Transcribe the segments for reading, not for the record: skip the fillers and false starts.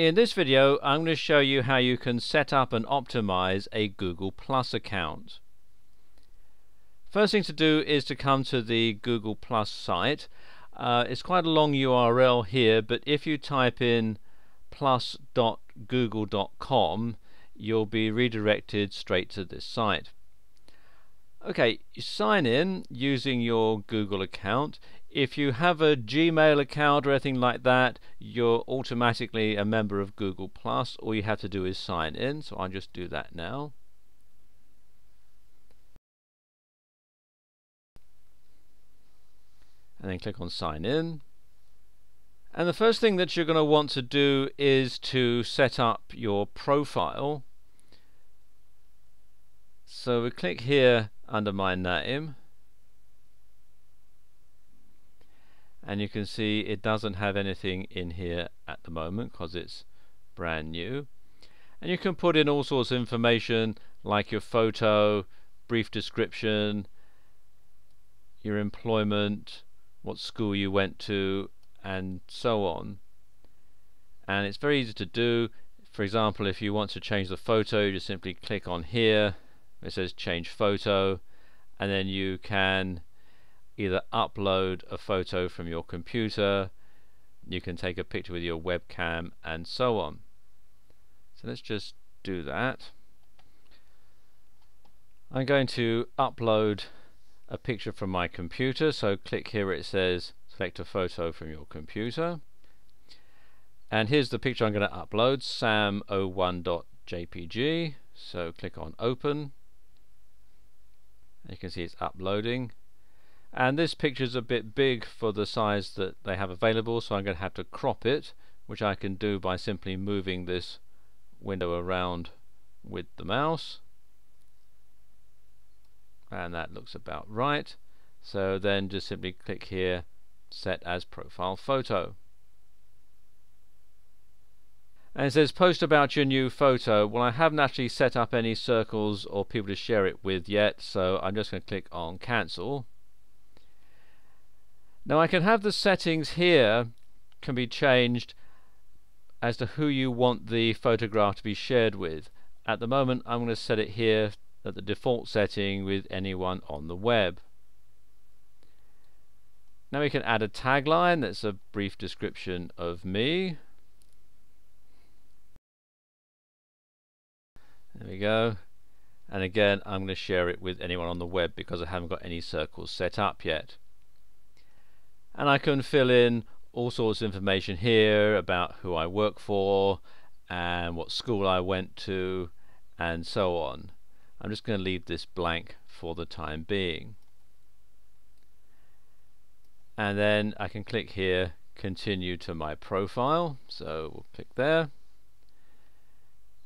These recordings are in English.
In this video, I'm going to show you how you can set up and optimize a Google Plus account. First thing to do is to come to the Google Plus site. It's quite a long URL here, but if you type in plus.google.com, you'll be redirected straight to this site. Okay, you sign in using your Google account. If you have a Gmail account or anything like that, you're automatically a member of Google Plus. All you have to do is sign in, so I'll just do that now. And then click on sign in. And the first thing that you're going to want to do is to set up your profile. So we click here under my name, and you can see it doesn't have anything in here at the moment because it's brand new. And you can put in all sorts of information like your photo, brief description, your employment, what school you went to, and so on. And it's very easy to do. For example, if you want to change the photo, you just simply click on here. It says change photo, and then you can either upload a photo from your computer, you can take a picture with your webcam, and so on. So let's just do that. I'm going to upload a picture from my computer, so click here where it says select a photo from your computer, and here's the picture I'm going to upload, sam01.jpg. so click on open. You can see it's uploading, and this picture is a bit big for the size that they have available, so I'm going to have to crop it, which I can do by simply moving this window around with the mouse, and that looks about right. So then just simply click here, set as profile photo, and it says post about your new photo. Well, I haven't actually set up any circles or people to share it with yet, so I'm just going to click on cancel. Now I can have the settings here can be changed as to who you want the photograph to be shared with. At the moment I'm going to set it here at the default setting with anyone on the web. Now we can add a tagline that's a brief description of me. There we go. And again, I'm going to share it with anyone on the web because I haven't got any circles set up yet. And I can fill in all sorts of information here about who I work for and what school I went to and so on. I'm just going to leave this blank for the time being. And then I can click here, continue to my profile. So we'll click there.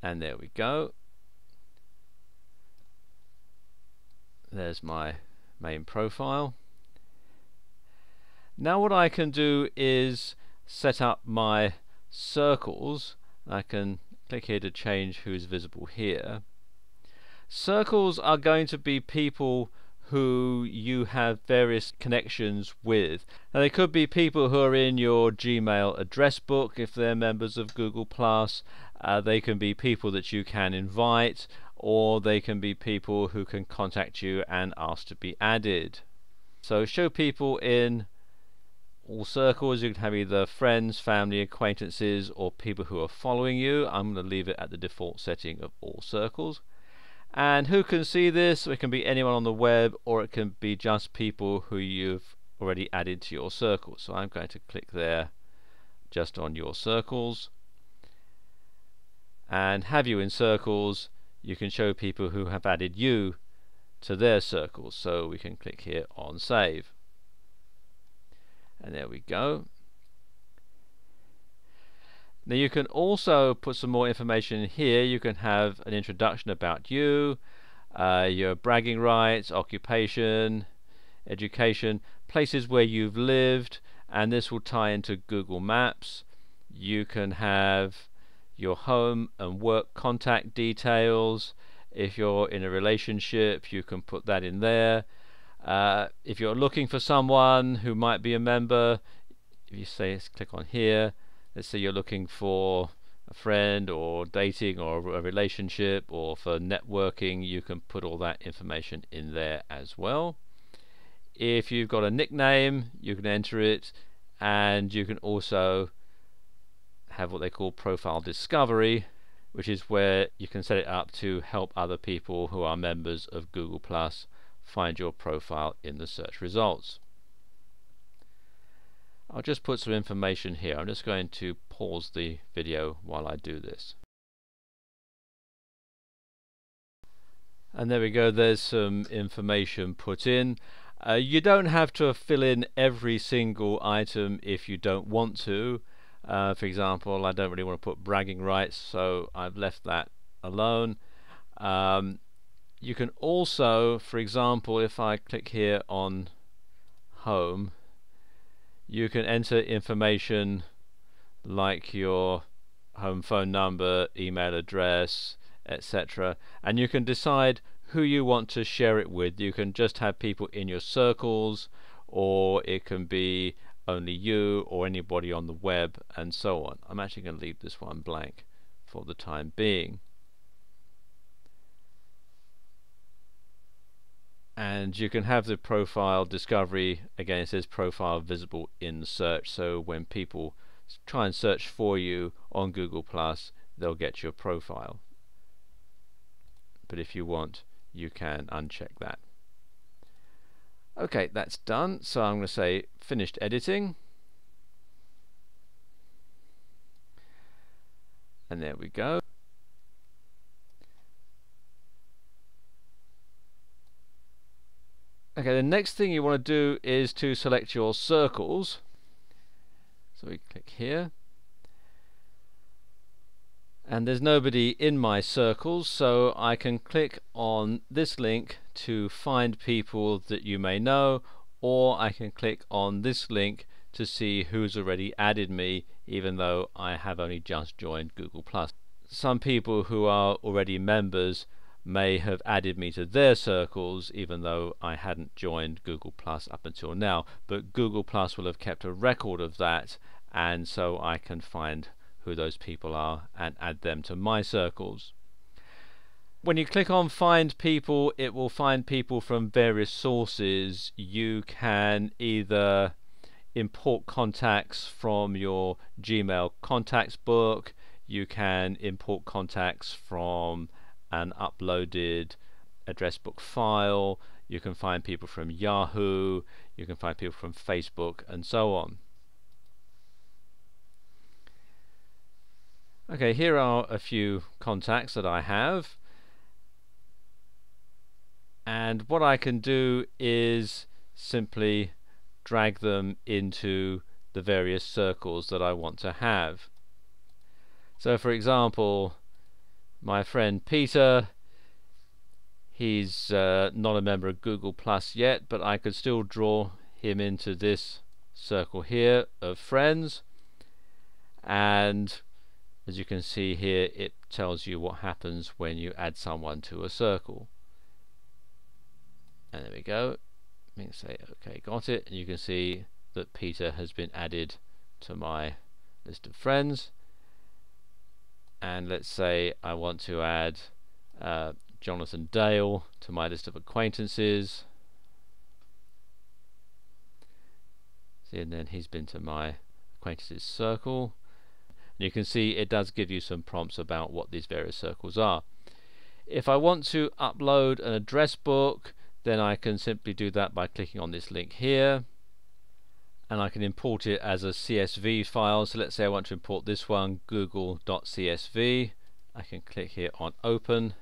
And there we go. There's my main profile. Now what I can do is set up my circles. I can click here to change who's visible here. Circles are going to be people who you have various connections with. Now they could be people who are in your Gmail address book if they're members of Google Plus. They can be people that you can invite, or they can be people who can contact you and ask to be added. So show people in all circles. You can have either friends, family, acquaintances, or people who are following you. I'm going to leave it at the default setting of all circles. And who can see this? It can be anyone on the web, or it can be just people who you've already added to your circles. So I'm going to click there just on your circles, and have you in circles. You can show people who have added you to their circles, so we can click here on save, and there we go. Now you can also put some more information in here. You can have an introduction about you, your bragging rights, occupation, education, places where you've lived, and this will tie into Google Maps. You can have your home and work contact details. If you're in a relationship, you can put that in there. If you're looking for someone who might be a member, if you say click on here, let's say you're looking for a friend or dating or a relationship or for networking, you can put all that information in there as well. If you've got a nickname, you can enter it, and you can also have what they call profile discovery, which is where you can set it up to help other people who are members of Google Plus find your profile in the search results. I'll just put some information here. I'm just going to pause the video while I do this. And there we go, there's some information put in. You don't have to fill in every single item if you don't want to. For example, I don't really want to put bragging rights, so I've left that alone. You can also, for example, if I click here on home, you can enter information like your home phone number, email address, etc., and you can decide who you want to share it with. You can just have people in your circles, or it can be only you or anybody on the web, and so on. I'm actually going to leave this one blank for the time being. And you can have the profile discovery, again it says profile visible in search, so when people try and search for you on Google Plus, they'll get your profile. But if you want, you can uncheck that. Okay, that's done, so I'm going to say finished editing, and there we go. Okay, the next thing you want to do is to select your circles. So we click here, and there's nobody in my circles, so I can click on this link to find people that you may know, or I can click on this link to see who's already added me, even though I have only just joined Google+. Some people who are already members may have added me to their circles even though I hadn't joined Google Plus up until now, but Google Plus will have kept a record of that, and so I can find who those people are and add them to my circles. When you click on find people, it will find people from various sources. You can either import contacts from your Gmail contacts book, you can import contacts from an uploaded address book file, you can find people from Yahoo, you can find people from Facebook, and so on. Okay, here are a few contacts that I have, and what I can do is simply drag them into the various circles that I want to have. So for example, my friend Peter, he's not a member of Google Plus yet, but I could still draw him into this circle here of friends, and as you can see here, it tells you what happens when you add someone to a circle. And there we go. Let me say okay, got it, and you can see that Peter has been added to my list of friends. And let's say I want to add Jonathan Dale to my list of acquaintances. See, and then he's been to my acquaintances circle. And you can see it does give you some prompts about what these various circles are. If I want to upload an address book, then I can simply do that by clicking on this link here, and I can import it as a CSV file. So let's say I want to import this one, google.csv. I can click here on open,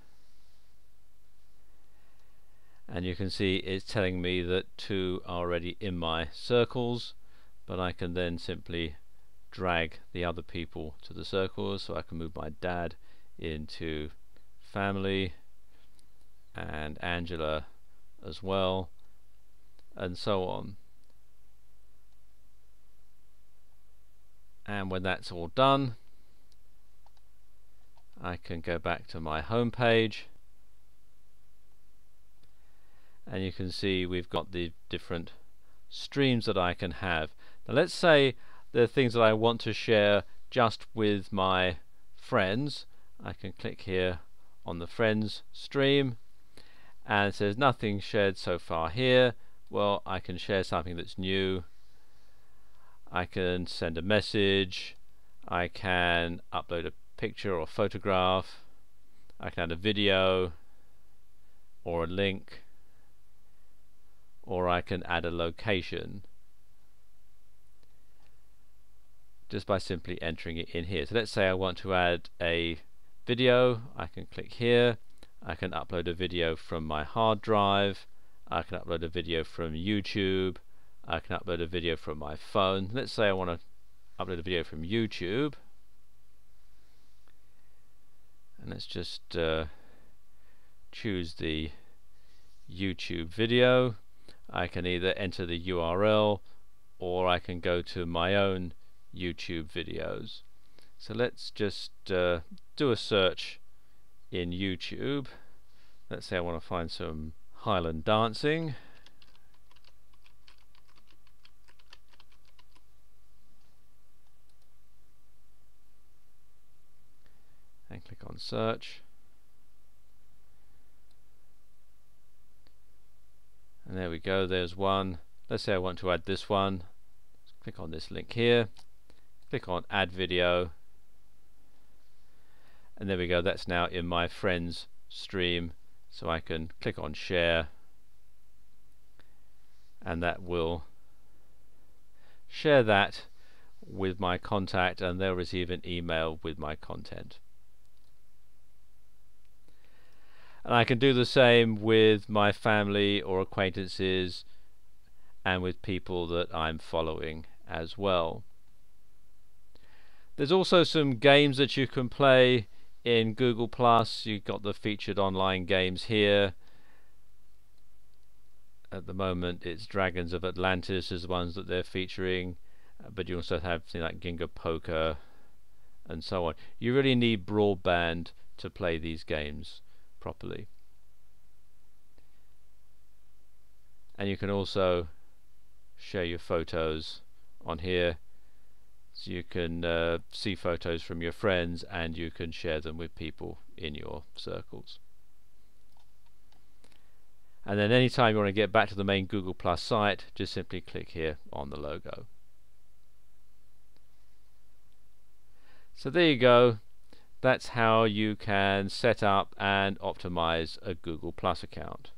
and you can see it's telling me that 2 are already in my circles, but I can then simply drag the other people to the circles. So I can move my dad into family, and Angela as well, and so on. And when that's all done, I can go back to my home page, and you can see we've got the different streams that I can have. Now let's say there are things that I want to share just with my friends, I can click here on the friends stream, and it says nothing shared so far here. Well, I can share something that's new. I can send a message, I can upload a picture or photograph, I can add a video or a link, or I can add a location just by simply entering it in here. So let's say I want to add a video. I can click here, I can upload a video from my hard drive, I can upload a video from YouTube, I can upload a video from my phone. Let's say I want to upload a video from YouTube, and let's just choose the YouTube video. I can either enter the URL or I can go to my own YouTube videos. So let's just do a search in YouTube. Let's say I want to find some Highland dancing. And click on search. And there we go, there's one. Let's say I want to add this one. Click on this link here. Click on add video. And there we go, that's now in my friends stream. So I can click on share, and that will share that with my contact, and they'll receive an email with my content. And I can do the same with my family or acquaintances and with people that I'm following as well. There's also some games that you can play in Google+. You've got the featured online games here. At the moment it's Dragons of Atlantis is the ones that they're featuring, but you also have things like Ginga Poker and so on. You really need broadband to play these games properly. And you can also share your photos on here, so you can see photos from your friends and you can share them with people in your circles. And then anytime you want to get back to the main Google+ site, just simply click here on the logo. So there you go. That's how you can set up and optimize a Google+ account.